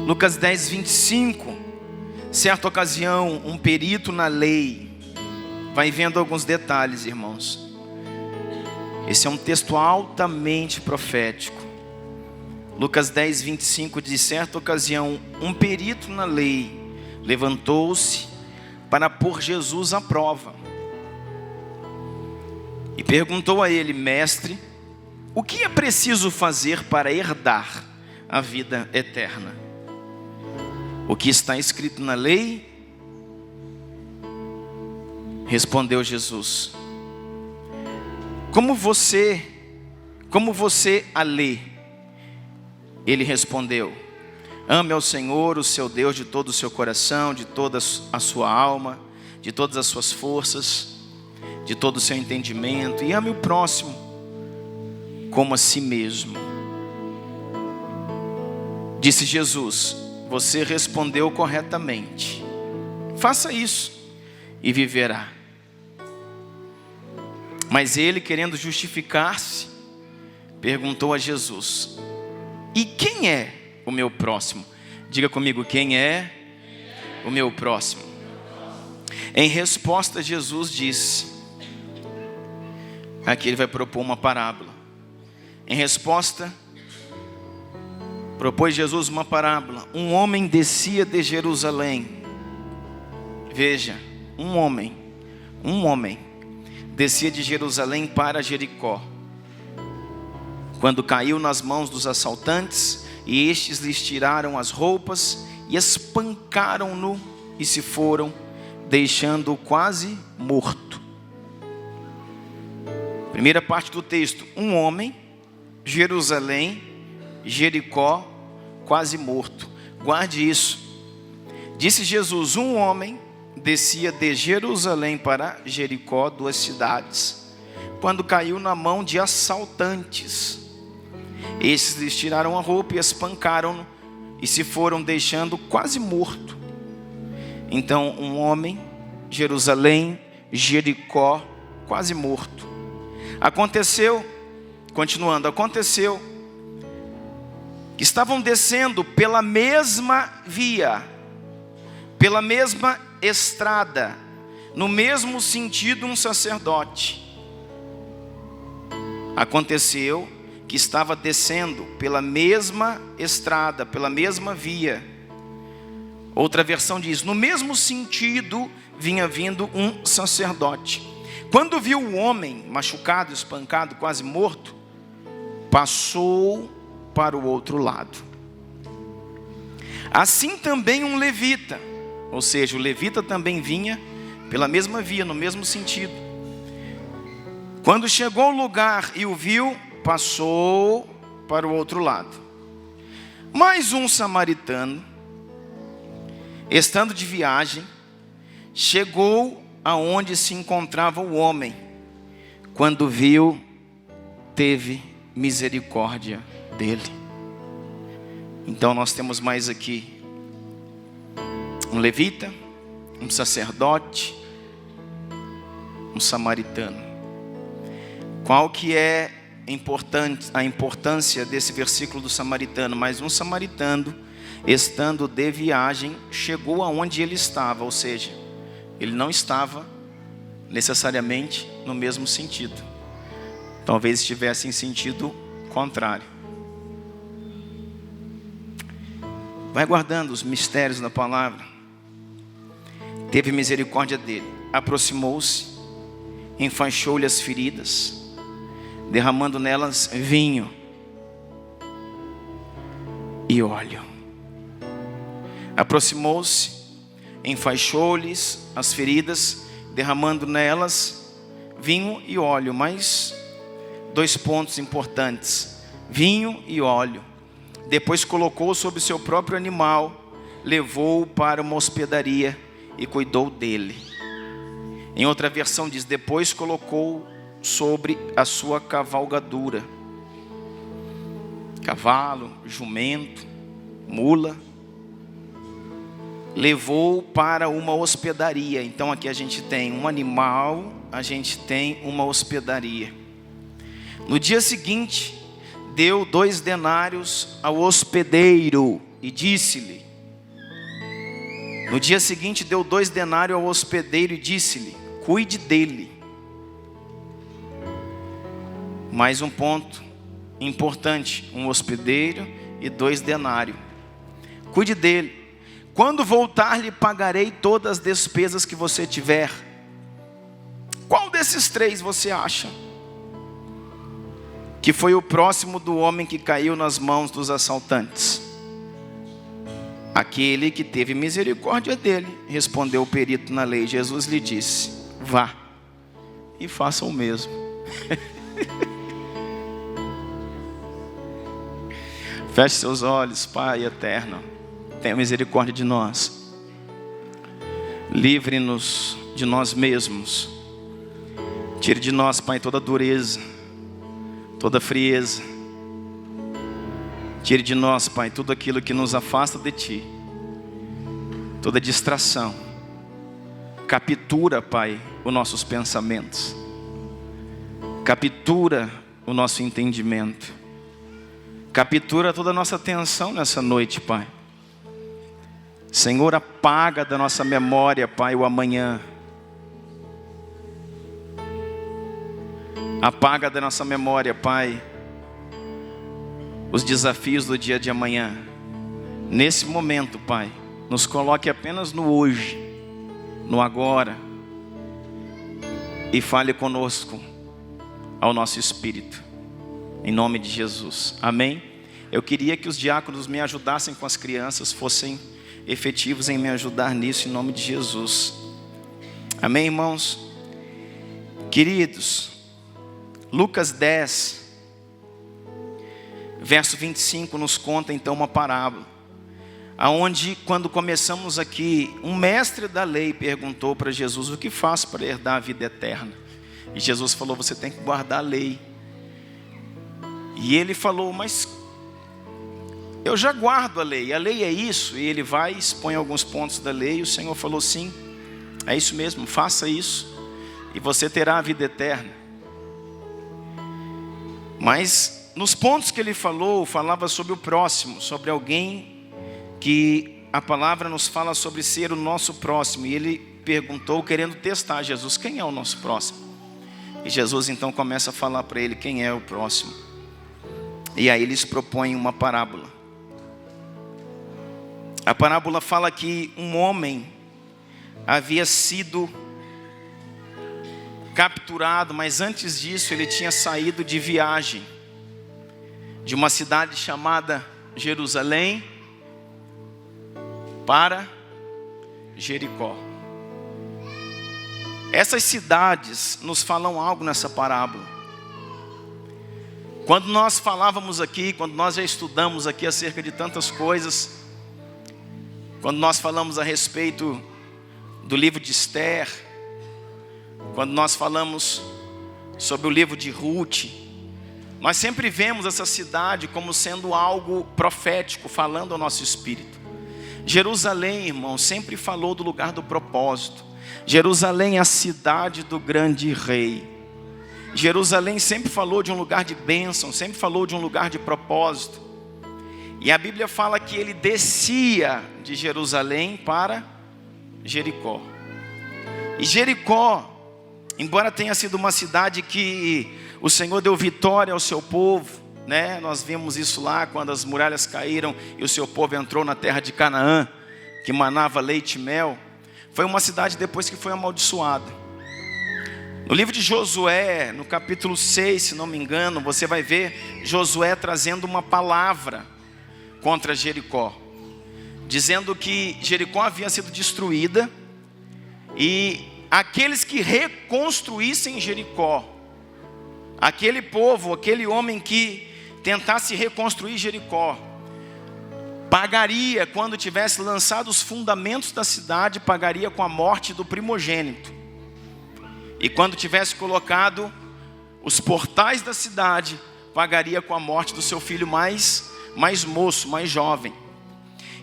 Lucas 10, 25. Certa ocasião, um perito na lei, vai vendo alguns detalhes, irmãos. Esse é um texto altamente profético. Lucas 10, 25 diz: certa ocasião, um perito na lei levantou-se para pôr Jesus à prova e perguntou a ele: mestre, o que é preciso fazer para herdar a vida eterna? O que está escrito na lei? Respondeu Jesus: Como você a lê? Ele respondeu: ame ao Senhor, o seu Deus, de todo o seu coração, de toda a sua alma, de todas as suas forças, de todo o seu entendimento, e ame o próximo como a si mesmo. Disse Jesus: você respondeu corretamente. Faça isso e viverá. Mas ele, querendo justificar-se, perguntou a Jesus: e quem é o meu próximo? Diga comigo: quem é o meu próximo? Em resposta, Jesus disse, aqui ele vai propor uma parábola. Em resposta, propôs Jesus uma parábola. Um homem descia de Jerusalém. Veja, um homem descia de Jerusalém para Jericó, quando caiu nas mãos dos assaltantes, e estes lhes tiraram as roupas e espancaram-no e se foram, deixando-o quase morto. Primeira parte do texto: um homem, Jerusalém, Jericó, quase morto. Guarde isso. Disse Jesus: um homem descia de Jerusalém para Jericó, 2 cidades, quando caiu na mão de assaltantes. Esses lhes tiraram a roupa e espancaram-no e se foram, deixando quase morto. Então um homem, Jerusalém, Jericó, quase morto. Aconteceu que estavam descendo pela mesma via, pela mesma estrada, no mesmo sentido, um sacerdote. Aconteceu que estava descendo pela mesma estrada, pela mesma via. Outra versão diz: no mesmo sentido vinha vindo um sacerdote. Quando viu o homem machucado, espancado, quase morto, passou para o outro lado. Assim também um levita, ou seja, o levita também vinha pela mesma via, no mesmo sentido. Quando chegou ao lugar e o viu, passou para o outro lado. Mas um samaritano, estando de viagem, chegou aonde se encontrava o homem. Quando viu, teve misericórdia dele. Então nós temos mais aqui um levita, um sacerdote, um samaritano. Qual que é a importância desse versículo do samaritano? Mas um samaritano, estando de viagem, chegou aonde ele estava, ou seja, ele não estava necessariamente no mesmo sentido, talvez estivesse em sentido contrário. Vai guardando os mistérios da palavra. Teve misericórdia dele, aproximou-se, enfaixou-lhe as feridas, derramando nelas vinho e óleo. Aproximou-se, enfaixou-lhes as feridas, derramando nelas vinho e óleo. Mais 2 pontos importantes: vinho e óleo. Depois colocou sobre o seu próprio animal, levou-o para uma hospedaria e cuidou dele. Em outra versão diz: depois colocou sobre a sua cavalgadura, cavalo, jumento, mula, levou para uma hospedaria. Então aqui a gente tem um animal, a gente tem uma hospedaria. No dia seguinte, deu 2 denários ao hospedeiro. e disse-lhe. No dia seguinte deu 2 denários ao hospedeiro e disse-lhe: cuide dele. Mais um ponto importante: um hospedeiro e 2 denários. Cuide dele. Quando voltar, lhe pagarei todas as despesas que você tiver. Qual desses 3 você acha que foi o próximo do homem que caiu nas mãos dos assaltantes? Aquele que teve misericórdia dele, respondeu o perito na lei. Jesus lhe disse: vá e faça o mesmo. Feche seus olhos. Pai eterno, tenha misericórdia de nós. Livre-nos de nós mesmos. Tire de nós, Pai, toda dureza, toda frieza. Tire de nós, Pai, tudo aquilo que nos afasta de Ti, toda distração. Captura, Pai, os nossos pensamentos. Captura o nosso entendimento. Captura toda a nossa atenção nessa noite, Pai. Senhor, apaga da nossa memória, Pai, o amanhã. Apaga da nossa memória, Pai, os desafios do dia de amanhã. Nesse momento, Pai, nos coloque apenas no hoje, no agora, e fale conosco ao nosso espírito, em nome de Jesus, amém? Eu queria que os diáconos me ajudassem com as crianças, fossem efetivos em me ajudar nisso, em nome de Jesus, amém, irmãos? Queridos, Lucas 10, verso 25 nos conta então uma parábola, aonde quando começamos aqui, um mestre da lei perguntou para Jesus: o que faço para herdar a vida eterna? E Jesus falou: você tem que guardar a lei. E ele falou: mas eu já guardo a lei é isso? E ele vai e expõe alguns pontos da lei, e o Senhor falou: sim, é isso mesmo, faça isso e você terá a vida eterna. Mas nos pontos que ele falou, falava sobre o próximo, sobre alguém que a palavra nos fala sobre ser o nosso próximo. E ele perguntou, querendo testar Jesus: quem é o nosso próximo? E Jesus então começa a falar para ele quem é o próximo. E aí eles propõem uma parábola. A parábola fala que um homem havia sido capturado, mas antes disso ele tinha saído de viagem de uma cidade chamada Jerusalém para Jericó. Essas cidades nos falam algo nessa parábola. Quando nós falávamos aqui, quando nós já estudamos aqui acerca de tantas coisas, quando nós falamos a respeito do livro de Esther, quando nós falamos sobre o livro de Ruth, nós sempre vemos essa cidade como sendo algo profético, falando ao nosso espírito. Jerusalém, irmão, sempre falou do lugar do propósito. Jerusalém é a cidade do grande rei. Jerusalém sempre falou de um lugar de bênção, sempre falou de um lugar de propósito. E a Bíblia fala que ele descia de Jerusalém para Jericó. E Jericó, embora tenha sido uma cidade que o Senhor deu vitória ao seu povo, né? Nós vimos isso lá quando as muralhas caíram e o seu povo entrou na terra de Canaã, que manava leite e mel. Foi uma cidade depois que foi amaldiçoada. No livro de Josué, no capítulo 6, se não me engano, você vai ver Josué trazendo uma palavra contra Jericó, dizendo que Jericó havia sido destruída e aqueles que reconstruíssem Jericó, aquele povo, aquele homem que tentasse reconstruir Jericó, pagaria, quando tivesse lançado os fundamentos da cidade, pagaria com a morte do primogênito. E quando tivesse colocado os portais da cidade, pagaria com a morte do seu filho mais moço, mais jovem.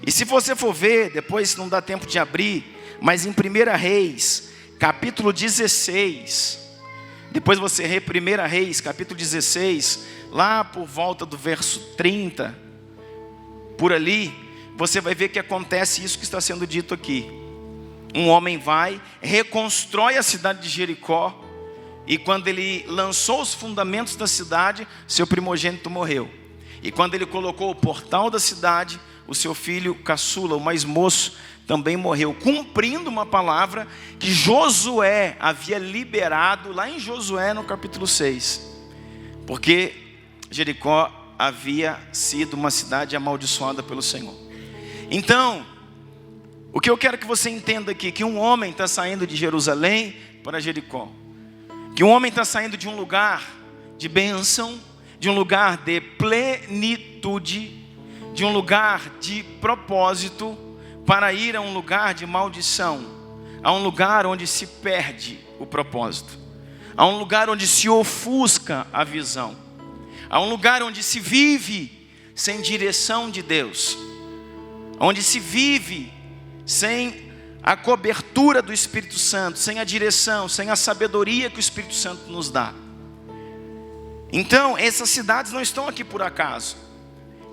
E se você for ver, depois não dá tempo de abrir, mas em 1 Reis, capítulo 16, depois você lê 1 Reis, capítulo 16, lá por volta do verso 30, por ali, você vai ver que acontece isso que está sendo dito aqui. Um homem vai, reconstrói a cidade de Jericó, e quando ele lançou os fundamentos da cidade, seu primogênito morreu. E quando ele colocou o portal da cidade, o seu filho caçula, o mais moço, também morreu, cumprindo uma palavra que Josué havia liberado lá em Josué no capítulo 6. Porque Jericó havia sido uma cidade amaldiçoada pelo Senhor. Então, o que eu quero que você entenda aqui, que um homem está saindo de Jerusalém para Jericó. Que um homem está saindo de um lugar de bênção, de um lugar de plenitude, de um lugar de propósito, para ir a um lugar de maldição, a um lugar onde se perde o propósito, a um lugar onde se ofusca a visão, a um lugar onde se vive sem direção de Deus, onde se vive sem a cobertura do Espírito Santo, sem a direção, sem a sabedoria que o Espírito Santo nos dá. Então, essas cidades não estão aqui por acaso.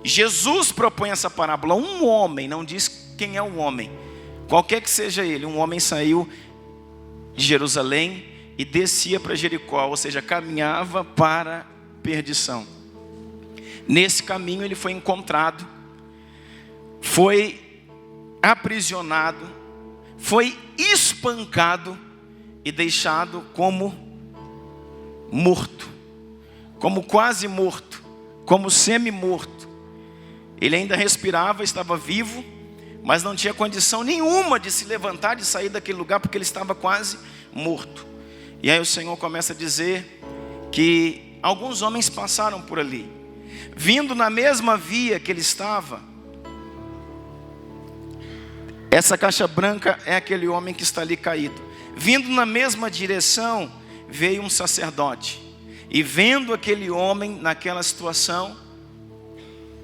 Jesus propõe essa parábola. Um homem, não diz quem é o homem, qualquer que seja ele, um homem saiu de Jerusalém e descia para Jericó, ou seja, caminhava para a perdição. Nesse caminho ele foi encontrado, foi aprisionado, foi espancado e deixado como morto, como quase morto, como semi-morto. Ele ainda respirava, estava vivo, mas não tinha condição nenhuma de se levantar, de sair daquele lugar, porque ele estava quase morto. E aí o Senhor começa a dizer que alguns homens passaram por ali, vindo na mesma via que ele estava. Essa caixa branca é aquele homem que está ali caído. Vindo na mesma direção, veio um sacerdote, e vendo aquele homem naquela situação,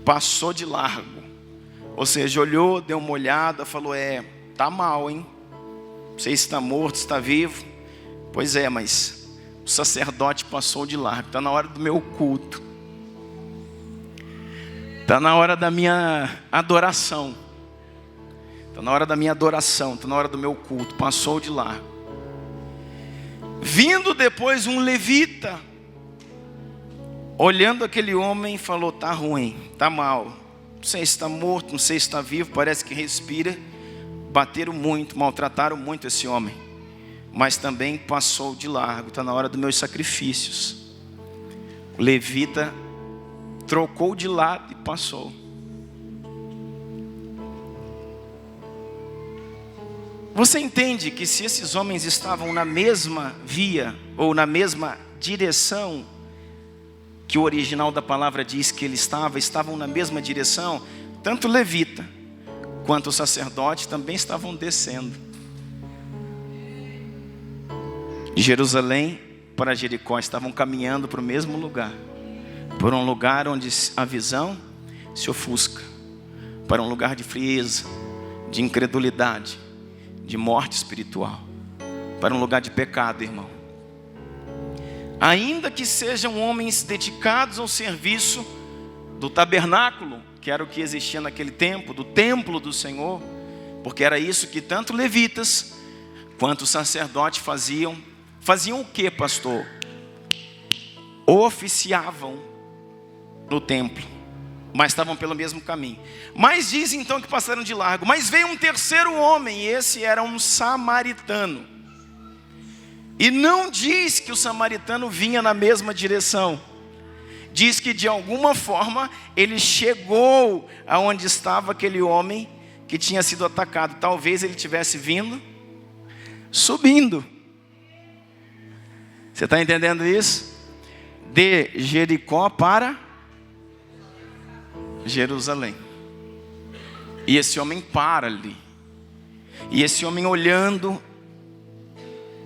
passou de largo. Ou seja, olhou, deu uma olhada, falou: tá mal, hein? Não sei se está morto, se está vivo. Pois é, mas o sacerdote passou de largo. Está na hora do meu culto. Está na hora da minha adoração. Está na hora da minha adoração. Está na hora do meu culto. Passou de largo. Vindo depois um levita, olhando aquele homem, falou: tá ruim, tá mal. Não sei se está morto, não sei se está vivo, parece que respira. Bateram muito, maltrataram muito esse homem, mas também passou de largo. Está na hora dos meus sacrifícios. O levita trocou de lado e passou. Você entende que se esses homens estavam na mesma via, ou na mesma direção, que o original da palavra diz que ele estavam na mesma direção, tanto o levita quanto o sacerdote também estavam descendo de Jerusalém para Jericó, estavam caminhando para o mesmo lugar, por um lugar onde a visão se ofusca, para um lugar de frieza, de incredulidade, de morte espiritual, para um lugar de pecado, irmão. Ainda que sejam homens dedicados ao serviço do tabernáculo, que era o que existia naquele tempo, do templo do Senhor, porque era isso que tanto levitas quanto sacerdotes faziam. Faziam o que, pastor? Oficiavam no templo, mas estavam pelo mesmo caminho. Mas diz então que passaram de largo. Mas veio um terceiro homem, e esse era um samaritano. E não diz que o samaritano vinha na mesma direção. Diz que de alguma forma ele chegou aonde estava aquele homem que tinha sido atacado. Talvez ele tivesse vindo subindo. Você está entendendo isso? De Jericó para Jerusalém. E esse homem para ali. E esse homem olhando,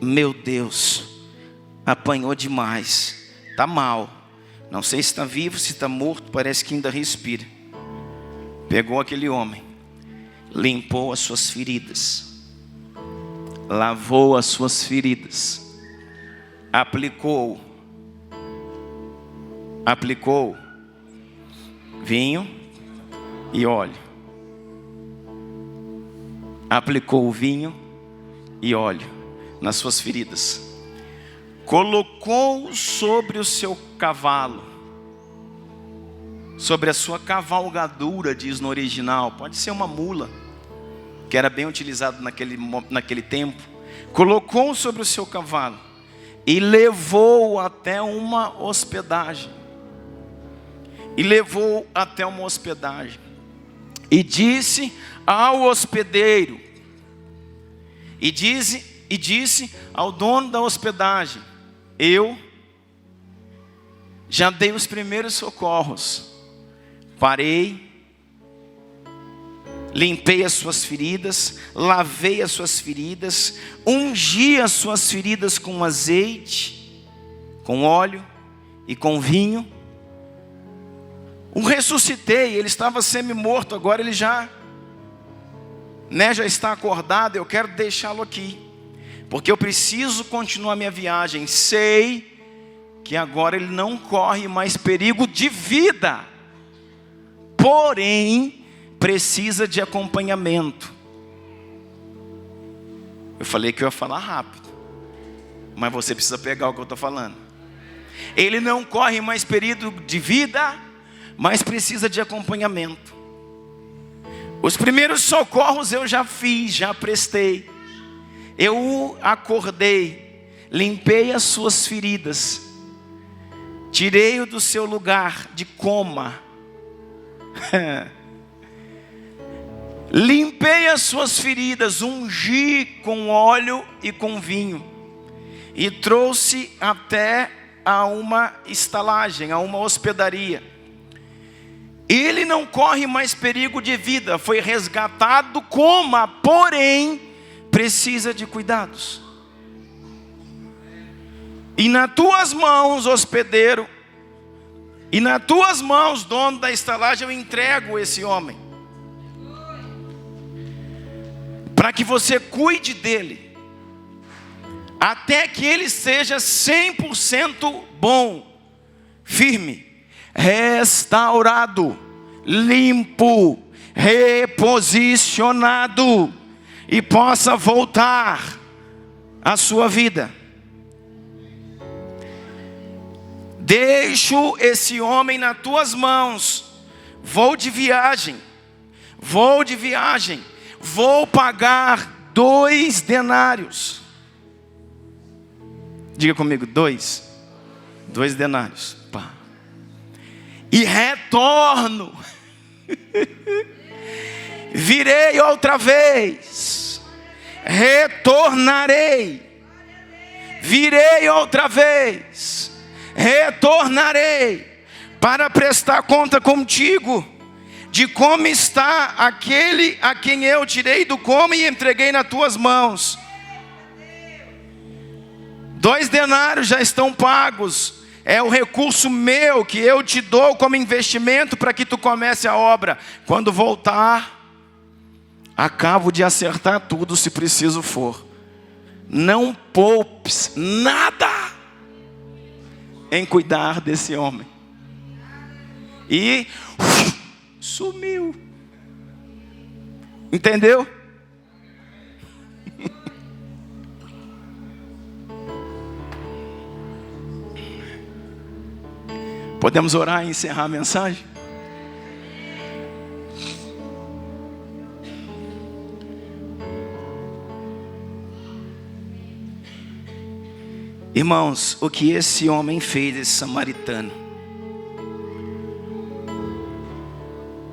meu Deus, apanhou demais, está mal, não sei se está vivo, se está morto, parece que ainda respira. Pegou aquele homem, limpou as suas feridas, lavou as suas feridas, aplicou vinho e óleo, aplicou o vinho e óleo nas suas feridas, colocou sobre o seu cavalo, sobre a sua cavalgadura, diz no original, pode ser uma mula, que era bem utilizado naquele tempo, colocou sobre o seu cavalo e levou até uma hospedagem. E disse ao hospedeiro, e disse ao dono da hospedagem: eu já dei os primeiros socorros, parei, limpei as suas feridas, lavei as suas feridas, ungi as suas feridas com azeite, com óleo e com vinho. O ressuscitei, ele estava semi-morto, agora ele já está acordado. Eu quero deixá-lo aqui, porque eu preciso continuar minha viagem. Sei que agora ele não corre mais perigo de vida, porém precisa de acompanhamento. Eu falei que eu ia falar rápido, mas você precisa pegar o que eu estou falando. Ele não corre mais perigo de vida, mas precisa de acompanhamento. Os primeiros socorros eu já fiz, já prestei. Eu acordei, limpei as suas feridas, tirei-o do seu lugar de coma. Limpei as suas feridas, ungi com óleo e com vinho, e trouxe até a uma estalagem, a uma hospedaria. Ele não corre mais perigo de vida, foi resgatado coma, porém precisa de cuidados. E nas tuas mãos, hospedeiro, e nas tuas mãos, dono da estalagem, eu entrego esse homem, para que você cuide dele, até que ele seja 100% bom, firme, restaurado, limpo, reposicionado, e possa voltar à sua vida. Deixo esse homem nas tuas mãos. Vou de viagem, vou pagar 2 denários. Diga comigo, 2 denários. Pá. E retorno. Virei outra vez. Retornarei. Virei outra vez. Retornarei para prestar conta contigo de como está aquele a quem eu tirei do coma e entreguei nas tuas mãos. 2 denários já estão pagos. É o recurso meu que eu te dou como investimento para que tu comece a obra. Quando voltar, acabo de acertar tudo se preciso for. Não poupes nada em cuidar desse homem. E sumiu. Entendeu? Podemos orar e encerrar a mensagem? Irmãos, o que esse homem fez, esse samaritano,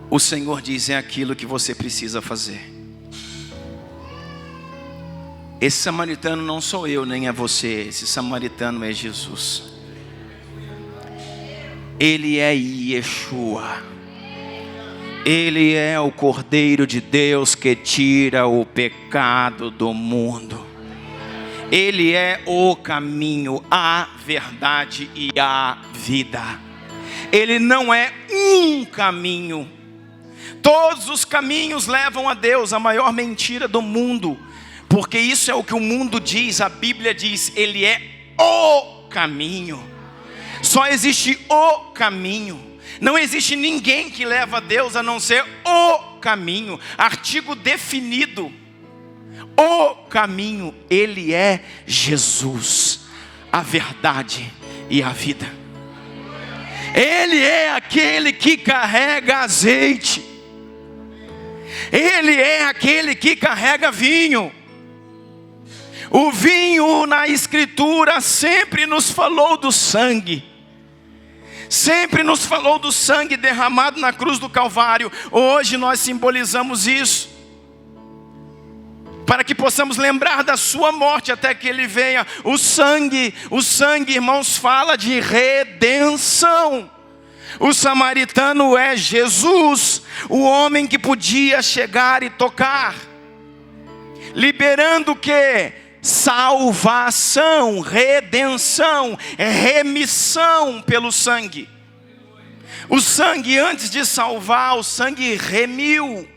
o Senhor diz, é aquilo que você precisa fazer. Esse samaritano não sou eu, nem é você. Esse samaritano é Jesus. Ele é Yeshua. Ele é o Cordeiro de Deus que tira o pecado do mundo. Ele é o caminho, a verdade e a vida. Ele não é um caminho. Todos os caminhos levam a Deus, a maior mentira do mundo. Porque isso é o que o mundo diz, a Bíblia diz, ele é o caminho. Só existe o caminho. Não existe ninguém que leva a Deus a não ser o caminho. Artigo definido. O caminho, Ele é Jesus, a verdade e a vida. Ele é aquele que carrega azeite. Ele é aquele que carrega vinho. O vinho na Escritura sempre nos falou do sangue. Sempre nos falou do sangue derramado na cruz do Calvário. Hoje nós simbolizamos isso, para que possamos lembrar da sua morte até que Ele venha. O sangue, irmãos, fala de redenção. O samaritano é Jesus, o homem que podia chegar e tocar, liberando o quê? Salvação, redenção, remissão pelo sangue. O sangue, antes de salvar, o sangue remiu.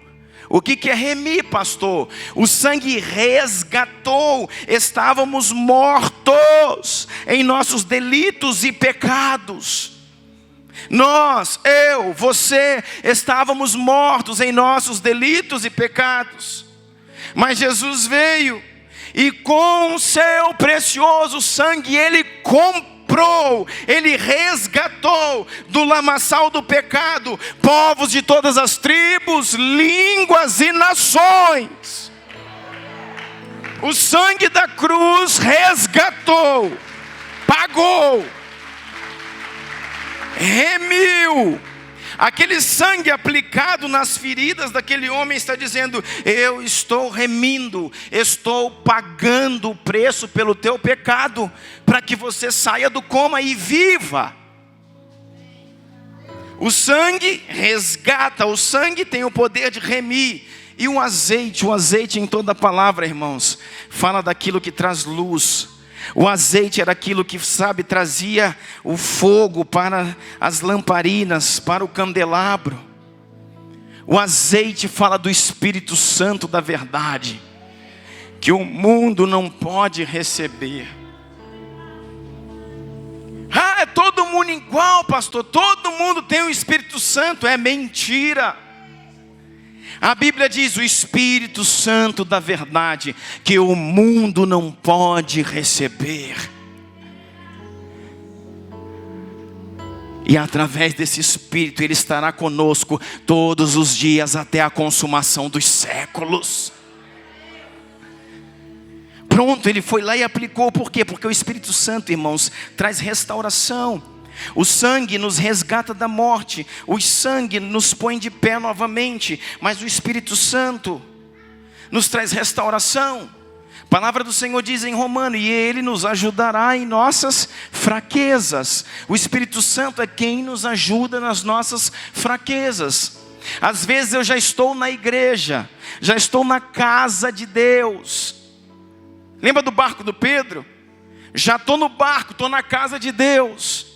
O que é remir, pastor? O sangue resgatou. Estávamos mortos em nossos delitos e pecados. Nós, eu, você, estávamos mortos em nossos delitos e pecados. Mas Jesus veio e com o seu precioso sangue Ele comprou, Ele resgatou do lamaçal do pecado povos de todas as tribos, línguas e nações. O sangue da cruz resgatou, pagou, remiu. Aquele sangue aplicado nas feridas daquele homem está dizendo: eu estou remindo, estou pagando o preço pelo teu pecado, para que você saia do coma e viva. O sangue resgata, o sangue tem o poder de remir. E o azeite em toda a palavra, irmãos, fala daquilo que traz luz. O azeite era aquilo que, trazia o fogo para as lamparinas, para o candelabro. O azeite fala do Espírito Santo da verdade, que o mundo não pode receber. É todo mundo igual, pastor, todo mundo tem o Espírito Santo. É mentira. A Bíblia diz: o Espírito Santo da verdade, que o mundo não pode receber. E através desse Espírito Ele estará conosco todos os dias até a consumação dos séculos. Pronto, Ele foi lá e aplicou. Por quê? Porque o Espírito Santo, irmãos, traz restauração. O sangue nos resgata da morte, o sangue nos põe de pé novamente, mas o Espírito Santo nos traz restauração. A palavra do Senhor diz em Romano: e Ele nos ajudará em nossas fraquezas. O Espírito Santo é quem nos ajuda nas nossas fraquezas. Às vezes eu já estou na igreja, já estou na casa de Deus. Lembra do barco do Pedro? Já estou no barco, estou na casa de Deus.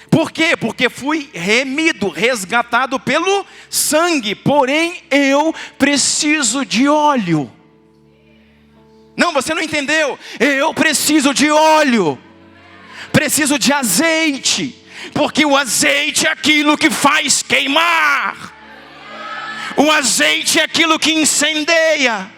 Por quê? Porque fui remido, resgatado pelo sangue. Porém, eu preciso de óleo. Não, você não entendeu. Eu preciso de óleo. Preciso de azeite. Porque o azeite é aquilo que faz queimar. O azeite é aquilo que incendeia.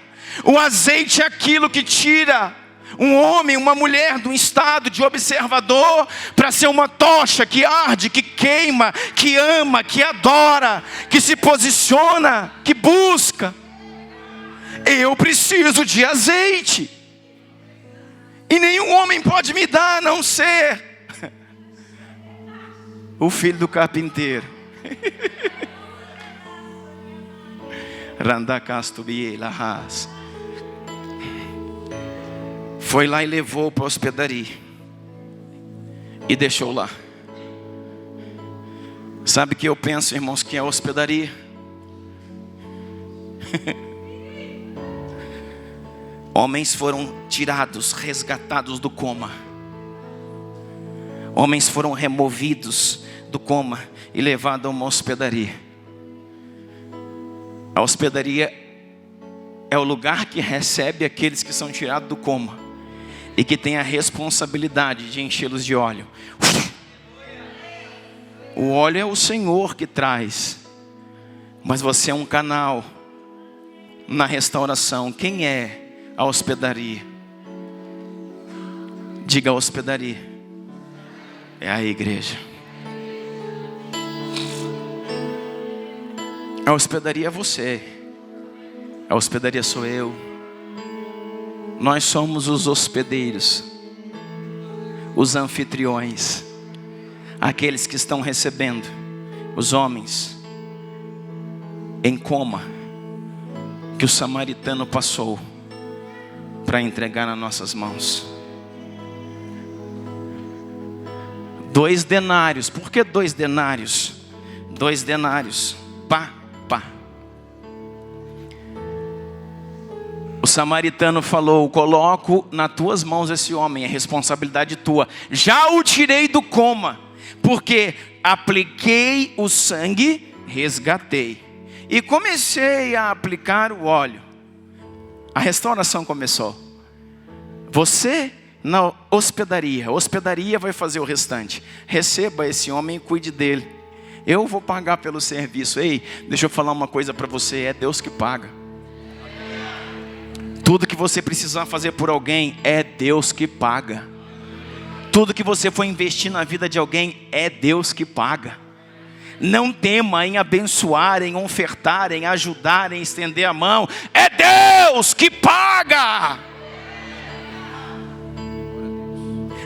O azeite é aquilo que tira um homem, uma mulher de um estado de observador para ser uma tocha que arde, que queima, que ama, que adora, que se posiciona, que busca. Eu preciso de azeite. E nenhum homem pode me dar, a não ser o filho do carpinteiro. Randacastubielas. Foi lá e levou para a hospedaria e deixou lá. Sabe o que eu penso, irmãos, que é a hospedaria? Homens foram tirados, resgatados do coma. Homens foram removidos do coma e levados a uma hospedaria. A hospedaria é o lugar que recebe aqueles que são tirados do coma e que tem a responsabilidade de enchê-los de óleo. O óleo é o Senhor que traz, mas você é um canal na restauração. Quem é A hospedaria. Diga: a hospedaria é a igreja. A hospedaria é você. A hospedaria sou eu. Nós somos os hospedeiros, os anfitriões, aqueles que estão recebendo os homens em coma que o samaritano passou para entregar nas nossas mãos. 2 denários. Por que 2 denários? 2 denários. Pá. O samaritano falou: coloco nas tuas mãos esse homem, é responsabilidade tua. Já o tirei do coma, porque apliquei o sangue, resgatei. E comecei a aplicar o óleo. A restauração começou. Você na hospedaria. A hospedaria vai fazer o restante. Receba esse homem e cuide dele. Eu vou pagar pelo serviço. Ei, deixa eu falar uma coisa para você. É Deus que paga. Tudo que você precisar fazer por alguém, é Deus que paga. Tudo que você for investir na vida de alguém, é Deus que paga. Não tema em abençoar, em ofertar, em ajudar, em estender a mão. É Deus que paga.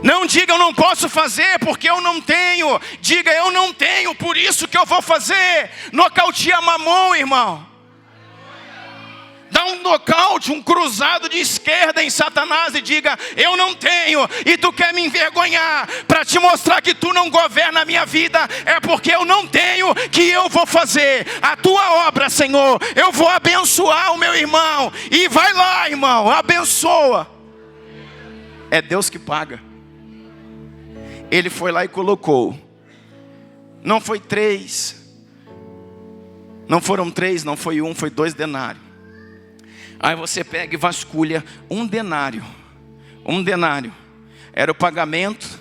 Não diga: eu não posso fazer porque eu não tenho. Diga: eu não tenho, por isso que eu vou fazer. Nocauteia Mamon, irmão. Dá um nocaute, um cruzado de esquerda em Satanás e diga: eu não tenho. E tu quer me envergonhar para te mostrar que tu não governa a minha vida. É porque eu não tenho que eu vou fazer a tua obra, Senhor. Eu vou abençoar o meu irmão. E vai lá, irmão, abençoa. É Deus que paga. Ele foi lá e colocou. Não foi 3. Não foram 3, não foi 1, foi 2 denários. Aí você pega e vasculha 1 denário. 1 denário era o pagamento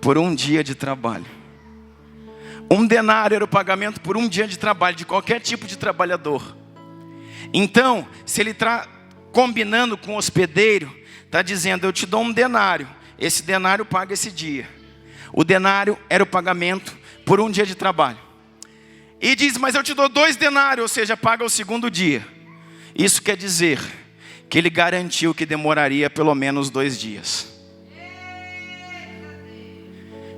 por 1 dia de trabalho. 1 denário era o pagamento por 1 dia de trabalho de qualquer tipo de trabalhador. Então, se ele está combinando com o hospedeiro, está dizendo: eu te dou 1 denário. Esse denário paga esse dia. O denário era o pagamento por 1 dia de trabalho. E diz: mas eu te dou 2 denários, ou seja, paga o 2º dia. Isso quer dizer que ele garantiu que demoraria pelo menos 2 dias.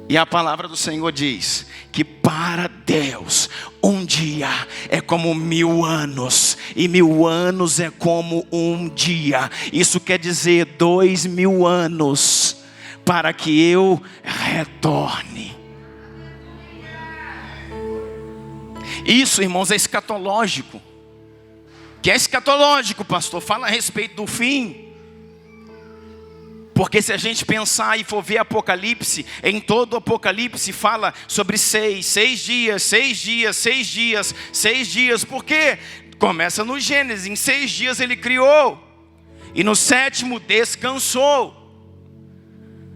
E a palavra do Senhor diz que para Deus 1 dia é como 1000 anos, e 1000 anos é como 1 dia. Isso quer dizer 2000 anos para que eu retorne. Isso, irmãos, é escatológico. Que é escatológico, pastor? Fala a respeito do fim. Porque se a gente pensar e for ver Apocalipse, em todo o Apocalipse fala sobre 6 dias, 6 dias, 6 dias, 6 dias. Por quê? Começa no Gênesis, em 6 dias ele criou, e no 7º descansou.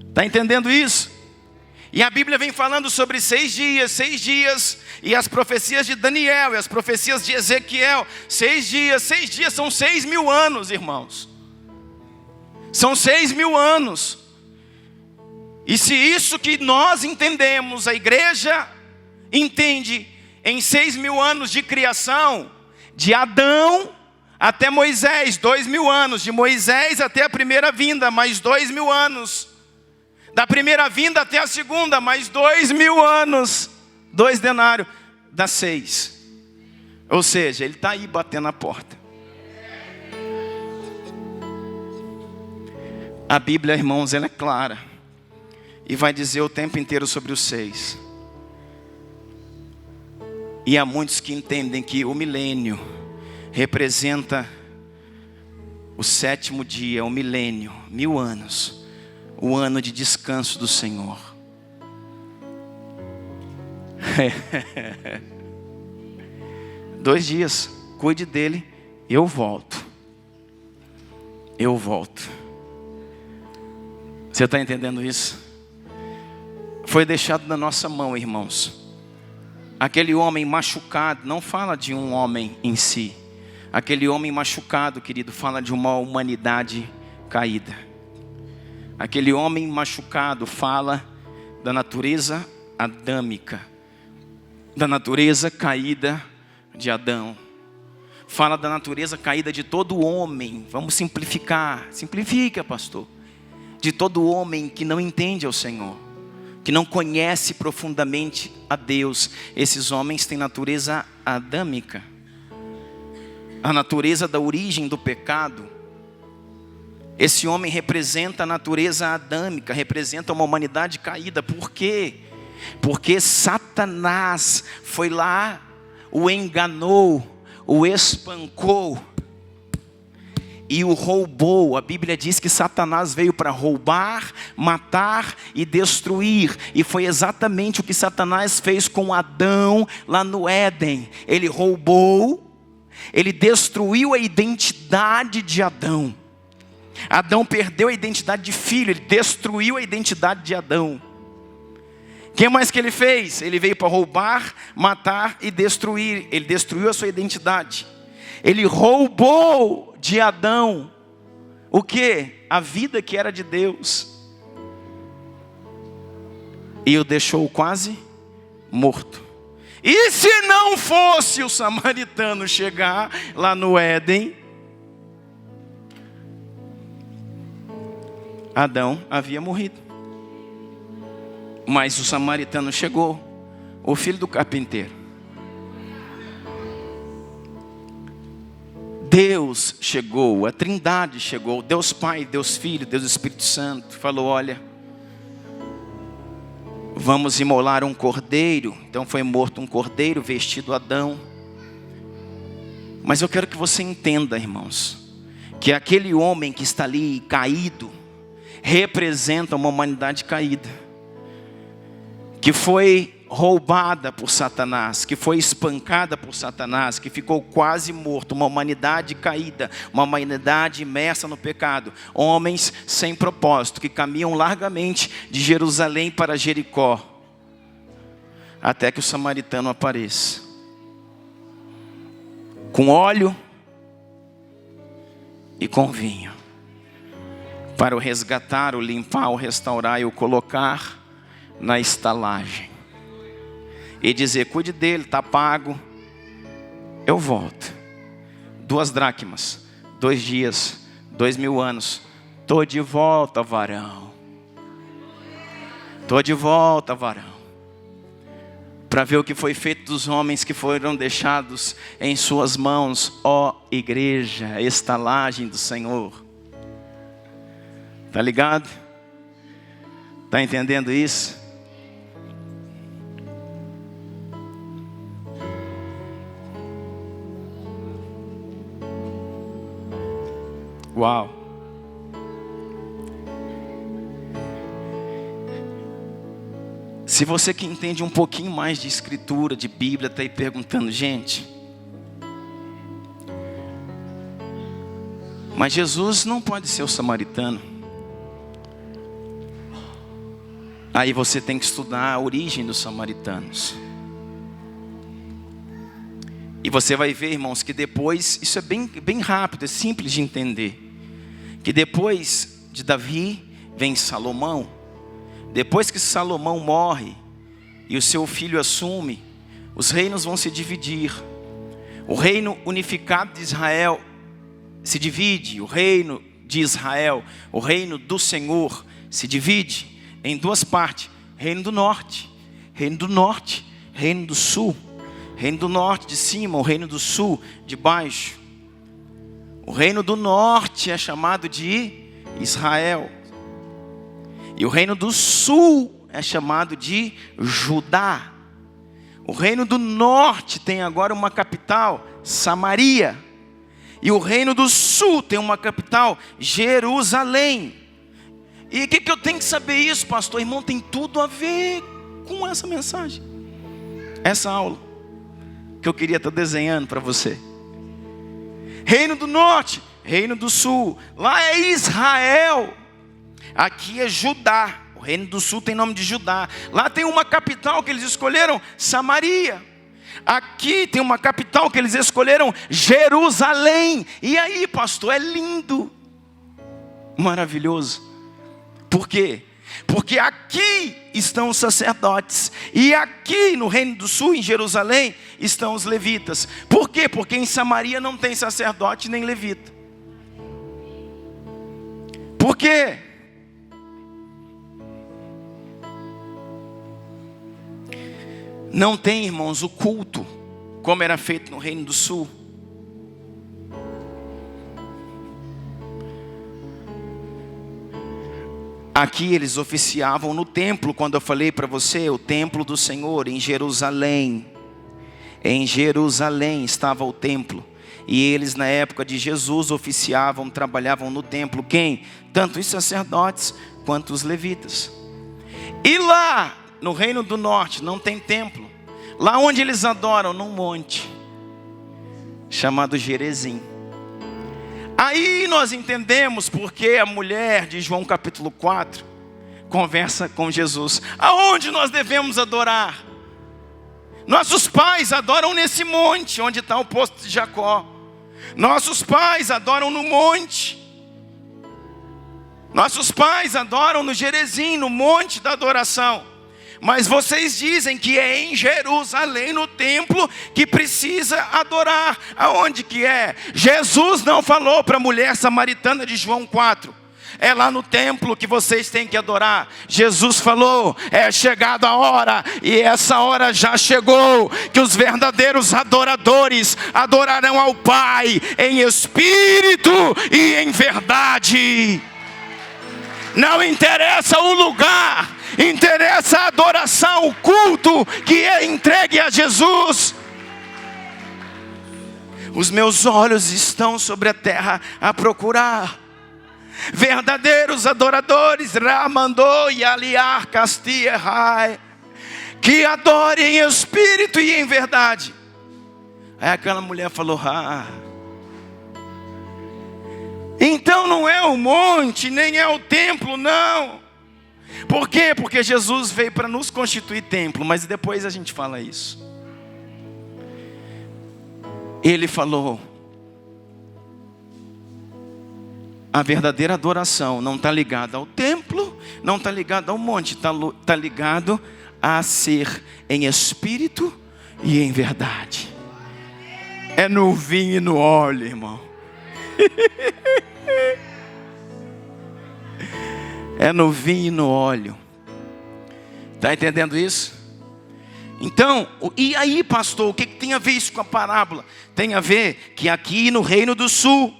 Está entendendo isso? E a Bíblia vem falando sobre 6 dias, e as profecias de Daniel, e as profecias de Ezequiel. 6 dias são 6.000 anos, irmãos. São 6.000 anos. E se isso que nós entendemos, a igreja entende em 6.000 anos de criação, de Adão até Moisés, 2.000 anos. De Moisés até a primeira vinda, mais 2.000 anos. Da primeira vinda até a segunda, mais 2.000 anos. 2 denários, dá 6. Ou seja, ele está aí batendo a porta. A Bíblia, irmãos, ela é clara. E vai dizer o tempo inteiro sobre os 6. E há muitos que entendem que o milênio representa o 7º dia, o milênio, 1000 anos. O ano de descanso do Senhor. 2 dias, cuide dele, eu volto. Eu volto. Você está entendendo isso? Foi deixado na nossa mão, irmãos. Aquele homem machucado, não fala de um homem em si. Aquele homem machucado, querido, fala de uma humanidade caída. Aquele homem machucado fala da natureza adâmica, da natureza caída de Adão. Fala da natureza caída de todo homem. Vamos simplificar. Simplifica, pastor. De todo homem que não entende ao Senhor, que não conhece profundamente a Deus. Esses homens têm natureza adâmica, a natureza da origem do pecado. Esse homem representa a natureza adâmica, representa uma humanidade caída. Por quê? Porque Satanás foi lá, o enganou, o espancou e o roubou. A Bíblia diz que Satanás veio para roubar, matar e destruir. E foi exatamente o que Satanás fez com Adão lá no Éden. Ele roubou, ele destruiu a identidade de Adão. Adão perdeu a identidade de filho, ele destruiu a identidade de Adão. O que mais que ele fez? Ele veio para roubar, matar e destruir. Ele destruiu a sua identidade. Ele roubou de Adão o quê? A vida que era de Deus. E o deixou quase morto. E se não fosse o samaritano chegar lá no Éden, Adão havia morrido. Mas o samaritano chegou, o filho do carpinteiro. Deus chegou, a Trindade chegou, Deus Pai, Deus Filho, Deus Espírito Santo. Falou: olha, vamos imolar um cordeiro. Então foi morto um cordeiro, vestido Adão. Mas eu quero que você entenda, irmãos, que aquele homem que está ali caído representa uma humanidade caída, que foi roubada por Satanás, que foi espancada por Satanás, que ficou quase morto. Uma humanidade caída, uma humanidade imersa no pecado. Homens sem propósito, que caminham largamente de Jerusalém para Jericó, até que o samaritano apareça, com óleo e com vinho, para o resgatar, o limpar, o restaurar e o colocar na estalagem. E dizer: cuide dele, está pago, eu volto. 2 dracmas, 2 dias, 2000 anos. Estou de volta, varão. Estou de volta, varão. Para ver o que foi feito dos homens que foram deixados em suas mãos, ó igreja, estalagem do Senhor. Está ligado? Está entendendo isso? Uau! Se você que entende um pouquinho mais de escritura, de Bíblia, está aí perguntando: gente, mas Jesus não pode ser o samaritano. Aí você tem que estudar a origem dos samaritanos. E você vai ver, irmãos, que depois, isso é bem rápido, é simples de entender, que depois de Davi vem Salomão. Depois que Salomão morre e o seu filho assume, os reinos vão se dividir. O reino unificado de Israel se divide. O reino de Israel, o reino do Senhor, se divide em 2 partes: reino do norte, reino do norte, reino do sul. Reino do norte de cima, o reino do sul de baixo. O reino do norte é chamado de Israel, e o reino do sul é chamado de Judá. O reino do norte tem agora uma capital, Samaria, e o reino do sul tem uma capital, Jerusalém. E o que eu tenho que saber isso, pastor? Irmão, tem tudo a ver com essa mensagem, essa aula que eu queria estar desenhando para você. Reino do norte, reino do sul. Lá é Israel, aqui é Judá. O reino do sul tem nome de Judá. Lá tem uma capital que eles escolheram, Samaria. Aqui tem uma capital que eles escolheram, Jerusalém. E aí, pastor, é lindo, maravilhoso. Por quê? Porque aqui estão os sacerdotes, e aqui no Reino do Sul, em Jerusalém, estão os levitas. Por quê? Porque em Samaria não tem sacerdote nem levita. Por quê? Não tem, irmãos, o culto como era feito no Reino do Sul. Aqui eles oficiavam no templo, quando eu falei para você, o templo do Senhor em Jerusalém. Em Jerusalém estava o templo. E eles na época de Jesus oficiavam, trabalhavam no templo. Quem? Tanto os sacerdotes quanto os levitas. E lá no Reino do Norte não tem templo. Lá onde eles adoram, num monte chamado Gerezim. Aí nós entendemos porque a mulher de João capítulo 4 conversa com Jesus. Aonde nós devemos adorar? Nossos pais adoram nesse monte, onde está o poço de Jacó. Nossos pais adoram no monte. Nossos pais adoram no Gerezim, no monte da adoração. Mas vocês dizem que é em Jerusalém, no templo, que precisa adorar. Aonde que é? Jesus não falou para a mulher samaritana de João 4. É lá no templo que vocês têm que adorar. Jesus falou, é chegada a hora, e essa hora já chegou, que os verdadeiros adoradores adorarão ao Pai em espírito e em verdade. Não interessa o lugar, interessa a adoração, o culto que é entregue a Jesus. Os meus olhos estão sobre a terra a procurar verdadeiros adoradores, Ramandô e Aliar Castia Rai, que adorem em espírito e em verdade. Aí aquela mulher falou, então não é o monte, nem é o templo, não. Por quê? Porque Jesus veio para nos constituir templo, mas depois a gente fala isso. Ele falou, a verdadeira adoração não está ligada ao templo, não está ligada ao monte, está ligado a ser em espírito e em verdade. É no vinho e no óleo, irmão. É no vinho e no óleo. Está entendendo isso? Então, e aí, pastor, o que tem a ver isso com a parábola? Tem a ver que aqui no Reino do Sul,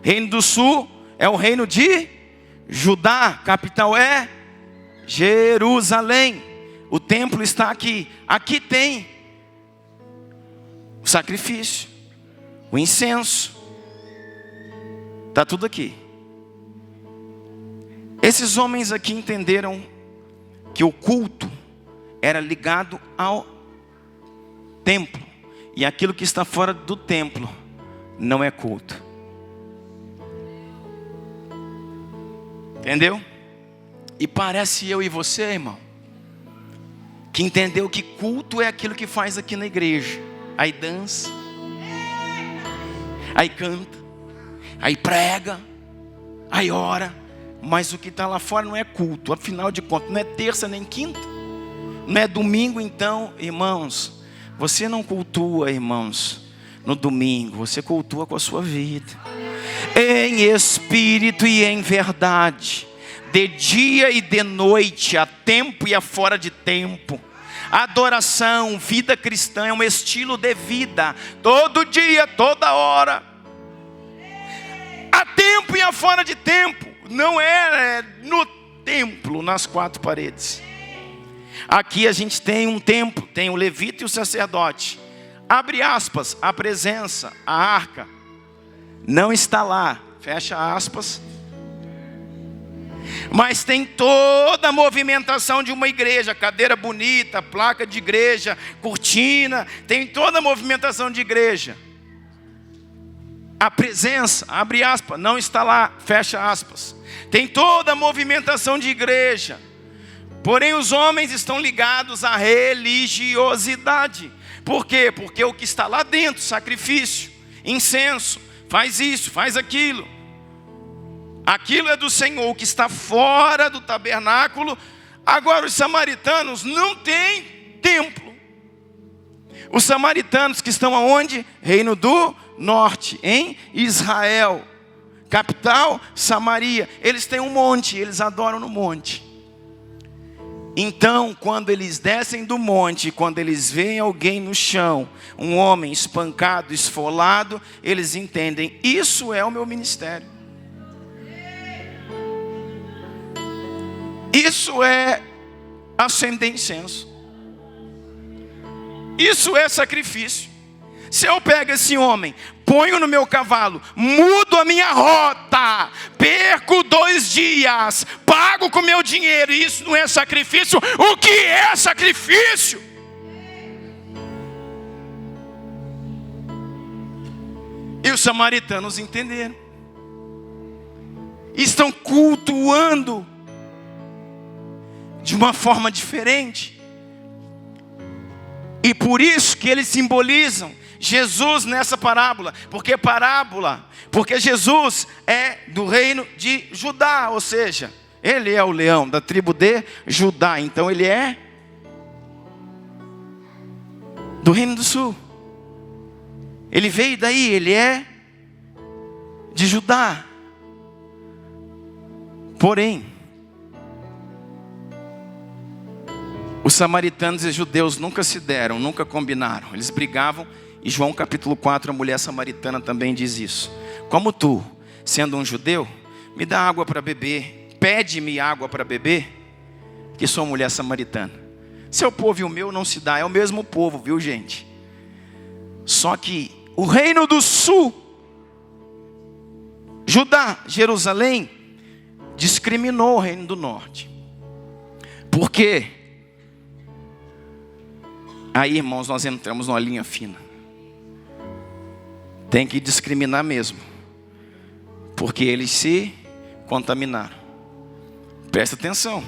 Reino do Sul é o reino de Judá, capital é Jerusalém. O templo está aqui. Aqui tem o sacrifício, o incenso, está tudo aqui. Esses homens aqui entenderam que o culto era ligado ao templo, e aquilo que está fora do templo não é culto. Entendeu? E parece eu e você, irmão, que entendeu que culto é aquilo que faz aqui na igreja. Aí dança, aí canta, aí prega, aí ora. Mas o que está lá fora não é culto. Afinal de contas, não é terça nem quinta, não é domingo. Então, irmãos, você não cultua, irmãos, no domingo. Você cultua com a sua vida, em espírito e em verdade, de dia e de noite, a tempo e a fora de tempo. Adoração, vida cristã é um estilo de vida, todo dia, toda hora, a tempo e a fora de tempo. Não é no templo, nas quatro paredes. Aqui a gente tem um templo, tem o levita e o sacerdote. Abre aspas, a presença, a arca não está lá, fecha aspas. Mas tem toda a movimentação de uma igreja, cadeira bonita, placa de igreja, cortina, tem toda a movimentação de igreja. A presença, abre aspas, não está lá, fecha aspas. Tem toda a movimentação de igreja. Porém os homens estão ligados à religiosidade. Por quê? Porque o que está lá dentro, sacrifício, incenso, faz isso, faz aquilo. Aquilo é do Senhor. O que está fora do tabernáculo. Agora os samaritanos não têm templo. Os samaritanos que estão aonde? Reino do Norte, em Israel. Capital, Samaria. Eles têm um monte, eles adoram no monte. Então, quando eles descem do monte, quando eles veem alguém no chão, um homem espancado, esfolado, eles entendem, isso é o meu ministério. Isso é acender incenso. Isso é sacrifício. Se eu pego esse homem, ponho no meu cavalo, mudo a minha rota, perco 2 dias, pago com meu dinheiro, e isso não é sacrifício? O que é sacrifício? E os samaritanos entenderam. Estão cultuando de uma forma diferente. E por isso que eles simbolizam Jesus nessa parábola. Porque Jesus é do reino de Judá. Ou seja, ele é o leão da tribo de Judá. Então ele é do reino do sul. Ele veio daí, ele é de Judá. Porém, os samaritanos e os judeus nunca se deram, nunca combinaram. Eles brigavam. E João capítulo 4, a mulher samaritana também diz isso. Como tu, sendo um judeu, me dá água para beber, pede-me água para beber, que sou mulher samaritana. Seu povo e o meu não se dá, é o mesmo povo, viu gente? Só que o reino do sul, Judá, Jerusalém, discriminou o reino do norte. Por quê? Aí, irmãos, nós entramos numa linha fina. Tem que discriminar mesmo, porque eles se contaminaram. Presta atenção.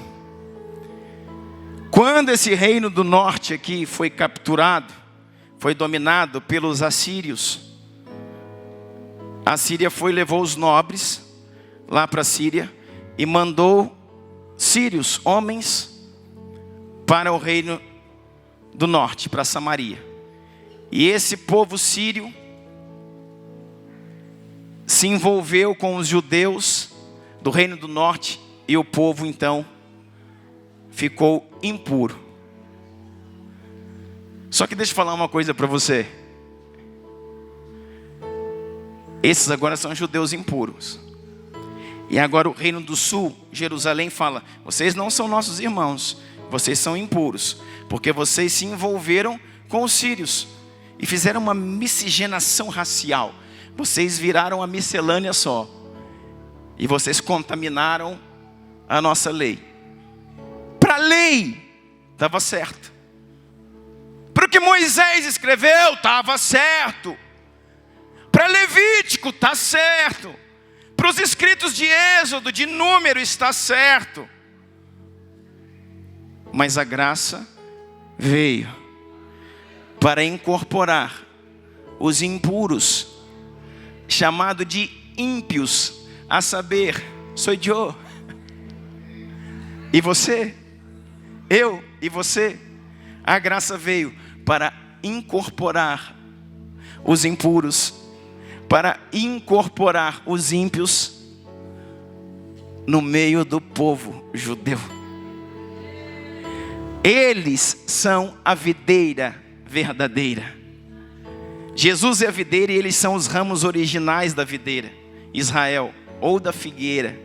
Quando esse reino do norte aqui foi capturado, foi dominado pelos assírios, a Síria levou os nobres lá para a Síria e mandou sírios, homens, para o reino do norte, para Samaria. E esse povo sírio se envolveu com os judeus do reino do norte, e o povo então ficou impuro. Só que deixa eu falar uma coisa para você. Esses agora são judeus impuros. E agora o reino do sul, Jerusalém, fala: vocês não são nossos irmãos, vocês são impuros, porque vocês se envolveram com os sírios e fizeram uma miscigenação racial. Vocês viraram a miscelânea só. E vocês contaminaram a nossa lei. Para a lei, estava certo. Para o que Moisés escreveu, estava certo. Para Levítico, está certo. Para os escritos de Êxodo, de Número, está certo. Mas a graça veio para incorporar os impuros, chamado de ímpios, a saber, sou eu e você, eu e você. A graça veio para incorporar os impuros, para incorporar os ímpios no meio do povo judeu. Eles são a videira verdadeira. Jesus é a videira e eles são os ramos originais da videira, Israel, ou da figueira.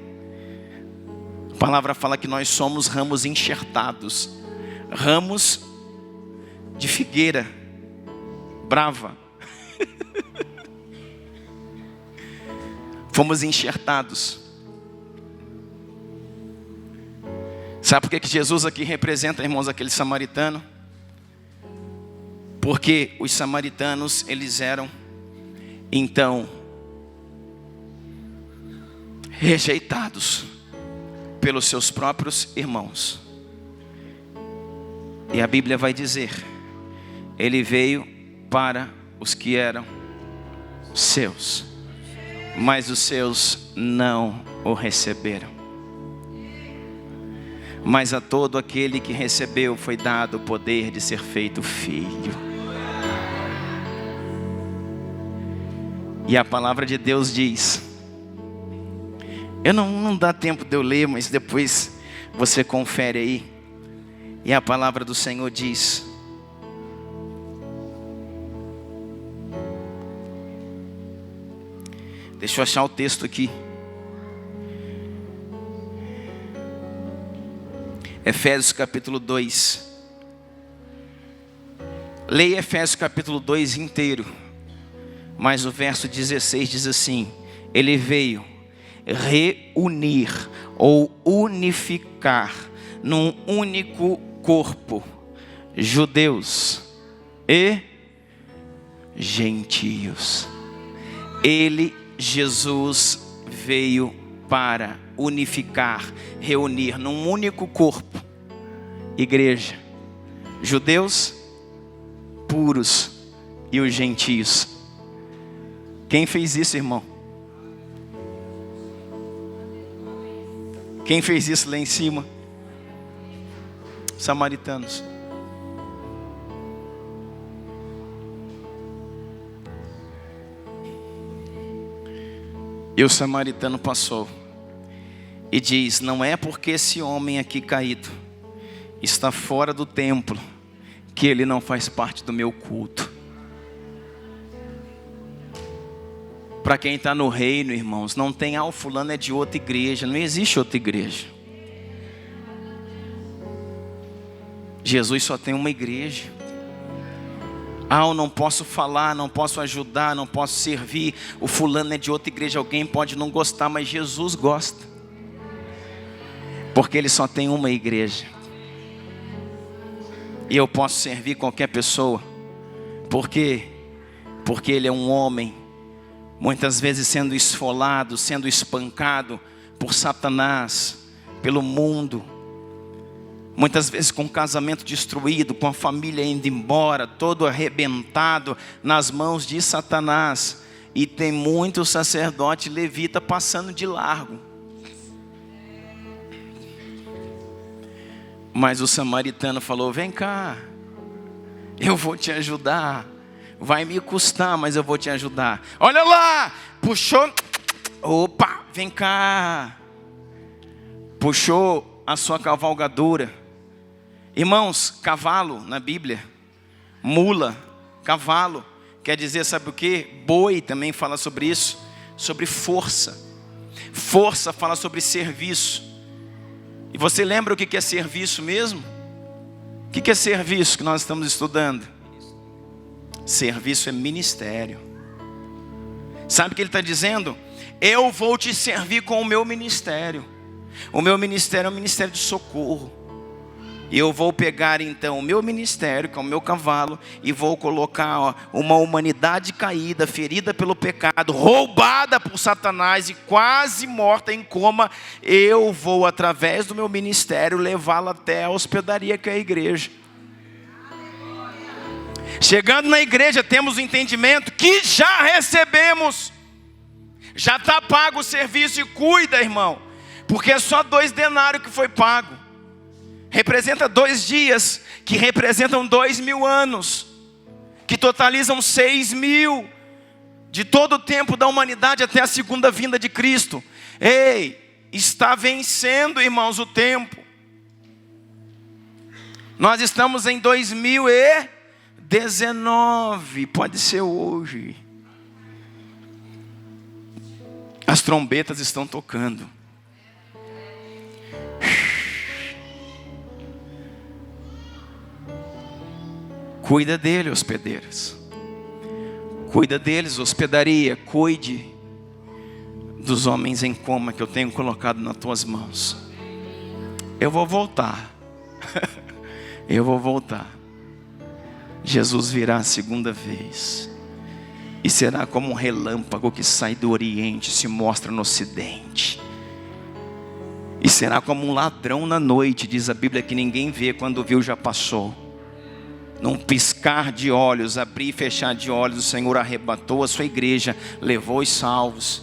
A palavra fala que nós somos ramos enxertados, ramos de figueira brava. Fomos enxertados. Sabe por que Jesus aqui representa, irmãos, aquele samaritano? Porque os samaritanos, eles eram, então, rejeitados pelos seus próprios irmãos. E a Bíblia vai dizer Ele veio para os que eram seus, mas os seus não o receberam. Mas a todo aquele que recebeu foi dado o poder de ser feito filho. E a palavra de Deus diz, não dá tempo de eu ler, mas depois você confere aí. E a palavra do Senhor diz, deixa eu achar o texto aqui. Efésios capítulo 2. Leia Efésios capítulo 2 inteiro. Mas o verso 16 diz assim: Ele veio reunir ou unificar num único corpo judeus e gentios. Ele, Jesus, veio para unificar, reunir num único corpo, igreja, judeus puros e os gentios. Quem fez isso, irmão? Quem fez isso lá em cima? Samaritanos. E o samaritano passou e diz: não é porque esse homem aqui caído está fora do templo que ele não faz parte do meu culto. Para quem está no reino, irmãos, não tem, o fulano é de outra igreja. Não existe outra igreja. Jesus só tem uma igreja. Eu não posso falar, não posso ajudar, não posso servir. O fulano é de outra igreja. Alguém pode não gostar, mas Jesus gosta. Porque ele só tem uma igreja. E eu posso servir qualquer pessoa. Por quê? Porque ele é um homem, muitas vezes sendo esfolado, sendo espancado por Satanás, pelo mundo. Muitas vezes com o casamento destruído, com a família indo embora, todo arrebentado nas mãos de Satanás. E tem muito sacerdote levita passando de largo. Mas o samaritano falou: vem cá, eu vou te ajudar. Vai me custar, mas eu vou te ajudar. Olha lá, puxou, opa, vem cá. Puxou a sua cavalgadura. Irmãos, cavalo na Bíblia, mula, cavalo, quer dizer, sabe o que? Boi também fala sobre isso, sobre força. Força fala sobre serviço. E você lembra o que é serviço mesmo? O que é serviço que nós estamos estudando? Serviço é ministério. Sabe o que ele está dizendo? Eu vou te servir com o meu ministério. O meu ministério é um ministério de socorro. E eu vou pegar então o meu ministério, que é o meu cavalo, e vou colocar uma humanidade caída, ferida pelo pecado, roubada por Satanás e quase morta em coma. Eu vou, através do meu ministério, levá-la até a hospedaria, que é a igreja. Chegando na igreja, temos o entendimento que já recebemos. Já está pago o serviço. E cuida, irmão, porque é só 2 denários que foi pago. Representa 2 dias, que representam 2.000 anos, que totalizam 6.000, de todo o tempo da humanidade até a segunda vinda de Cristo. Ei, está vencendo, irmãos, o tempo. Nós estamos em 2019, pode ser hoje. As trombetas estão tocando. Cuida dele, hospedeiras. Cuida deles, hospedaria. Cuide dos homens em coma que eu tenho colocado nas tuas mãos. Eu vou voltar. Eu vou voltar. Jesus virá a segunda vez. E será como um relâmpago que sai do Oriente e se mostra no Ocidente. E será como um ladrão na noite, diz a Bíblia, que ninguém vê, quando viu já passou. Num piscar de olhos, abrir e fechar de olhos, o Senhor arrebatou a sua igreja, levou os salvos.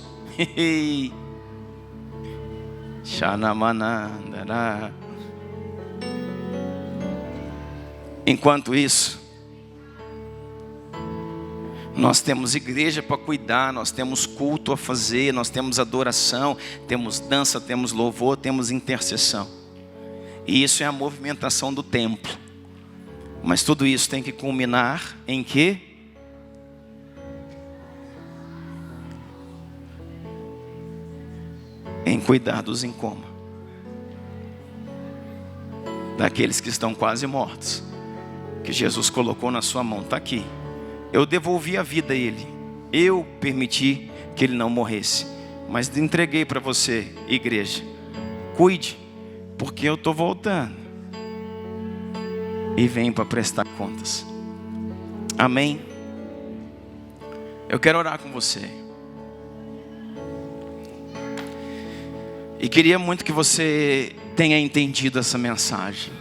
Enquanto isso, nós temos igreja para cuidar, nós temos culto a fazer, nós temos adoração, temos dança, temos louvor, temos intercessão. E isso é a movimentação do templo. Mas tudo isso tem que culminar em quê? Em cuidar dos em coma, daqueles que estão quase mortos, que Jesus colocou na sua mão. Está aqui. Eu devolvi a vida a ele, eu permiti que ele não morresse, mas entreguei para você, igreja. Cuide, porque eu estou voltando e venho para prestar contas. Amém? Eu quero orar com você. E queria muito que você tenha entendido essa mensagem.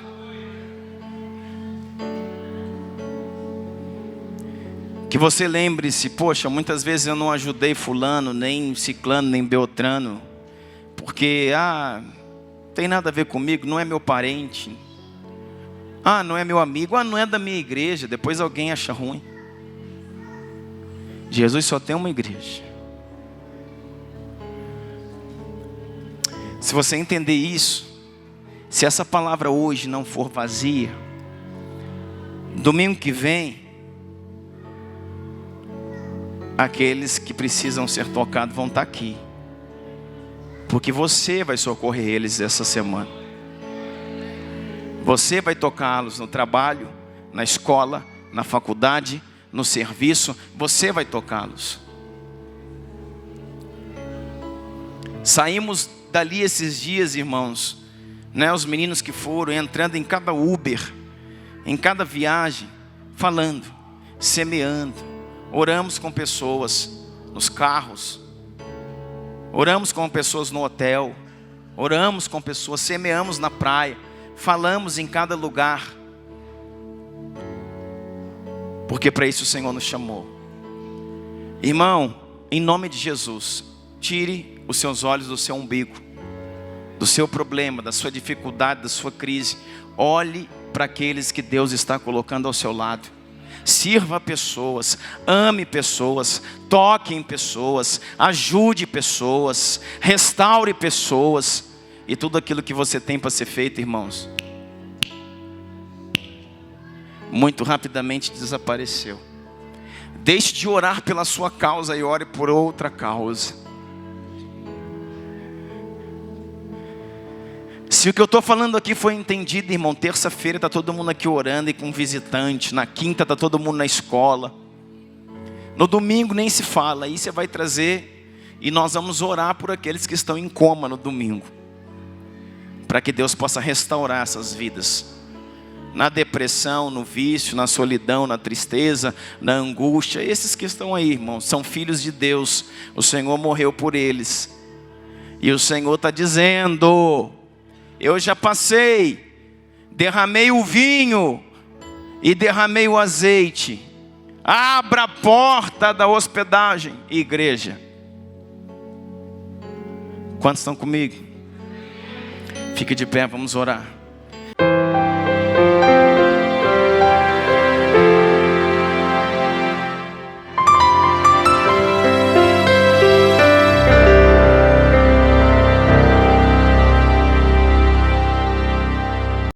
Que você lembre-se, poxa, muitas vezes eu não ajudei fulano, nem ciclano, nem beltrano, porque, tem nada a ver comigo, não é meu parente. Não é meu amigo, não é da minha igreja. Depois alguém acha ruim. Jesus só tem uma igreja. Se você entender isso, se essa palavra hoje não for vazia, domingo que vem, aqueles que precisam ser tocados vão estar aqui, porque você vai socorrer eles essa semana. Você vai tocá-los no trabalho, na escola, na faculdade, no serviço. Você vai tocá-los. Saímos dali esses dias, irmãos, né? Os meninos que foram entrando em cada Uber, em cada viagem, falando, semeando. Oramos com pessoas nos carros, oramos com pessoas no hotel, oramos com pessoas, semeamos na praia, falamos em cada lugar, porque para isso o Senhor nos chamou. Irmão, em nome de Jesus, tire os seus olhos do seu umbigo, do seu problema, da sua dificuldade, da sua crise. Olhe para aqueles que Deus está colocando ao seu lado. Sirva pessoas, ame pessoas, toque em pessoas, ajude pessoas, restaure pessoas. E tudo aquilo que você tem para ser feito, irmãos, muito rapidamente desapareceu. Deixe de orar pela sua causa e ore por outra causa. Se o que eu estou falando aqui foi entendido, irmão, terça-feira está todo mundo aqui orando e com visitante, na quinta está todo mundo na escola, no domingo nem se fala. Aí você vai trazer e nós vamos orar por aqueles que estão em coma no domingo, para que Deus possa restaurar essas vidas, na depressão, no vício, na solidão, na tristeza, na angústia. Esses que estão aí, irmãos, são filhos de Deus, o Senhor morreu por eles, e o Senhor está dizendo: eu já passei, derramei o vinho e derramei o azeite. Abra a porta da hospedagem, igreja. Quantos estão comigo? Fique de pé, vamos orar.